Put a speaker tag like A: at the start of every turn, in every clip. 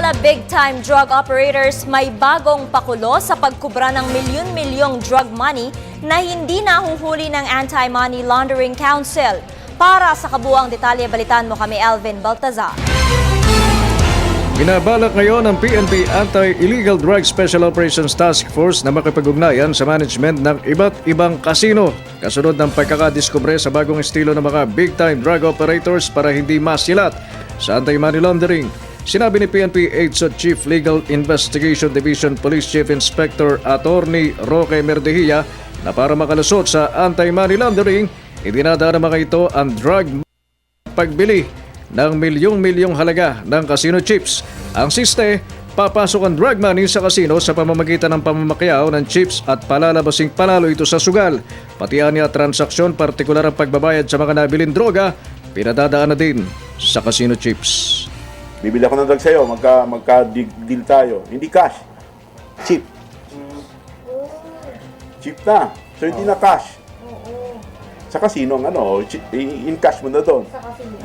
A: Samantala, big-time drug operators may bagong pakulo sa pagkubra ng milyon-milyong drug money na hindi nahuhuli ng Anti-Money Laundering Council. Para sa kabuuang detalye, balitaan mo kami, Alvin Baltazar.
B: Binabalak ngayon ng PNP Anti-Illegal Drug Special Operations Task Force na makipag-ugnayan sa management ng iba't ibang kasino kasunod ng pagkakadiskubre sa bagong estilo ng mga big-time drug operators para hindi masilat sa anti-money laundering. Sinabi ni PNP AIDSO Chief Legal Investigation Division Police Chief Inspector Attorney Roque Merdejia na para makalusot sa anti-money laundering, idinadaan ng mga ito ang drug pagbili ng milyong-milyong halaga ng casino chips. Ang siste, papasok ang drug money sa casino sa pamamagitan ng pamamakyaw ng chips at palalabasing panalo ito sa sugal. Pati anya transaksyon, partikular ang pagbabayad sa mga nabiling droga, pinadadaan na din sa casino chips.
C: Bibili ako ng drug sa'yo, magka-deal tayo. Hindi cash, chip. Chip na. So hindi na cash. Sa casino, in cash mo na doon.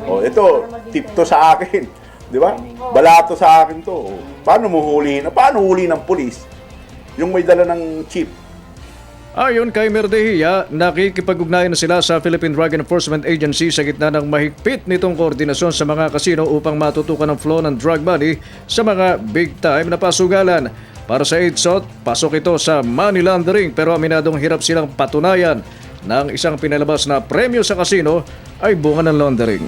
C: O, ito, tip to sa akin. Di ba? Balato sa akin to. Paano mo hulihin? Paano hulihin ng pulis yung may dala ng chip?
B: Ayon kay Merdejia, nakikipag-ugnayan na sila sa Philippine Drug Enforcement Agency sa gitna ng mahigpit nitong koordinasyon sa mga kasino upang matutukan ang flow ng drug money sa mga big-time na pasugalan. Para sa AIDSO, pasok ito sa money laundering pero aminadong hirap silang patunayan na ang isang pinalabas na premyo sa kasino ay bunga ng laundering.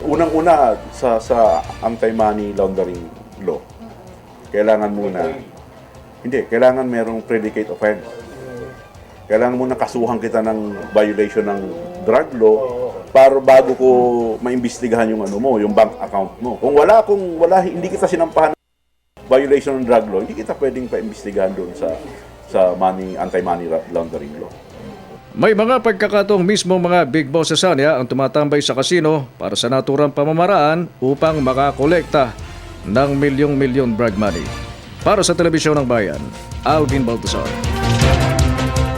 C: Unang-una sa anti-money laundering law, kailangan merong predicate offense. Kailangan muna kasuhan kita ng violation ng drug law para bago ko maimbestigahan yung yung bank account mo. Kung hindi kita sinampahan ng violation ng drug law, hindi kita pwedeng paimbestigahan doon sa anti-money laundering law.
B: May mga pagkakataong mismo mga big bosses niya ang tumatambay sa kasino para sa naturang pamamaraan upang makakolekta ng milyong-milyon drug money. Para sa Telebisyon ng Bayan, Alvin Baltazar.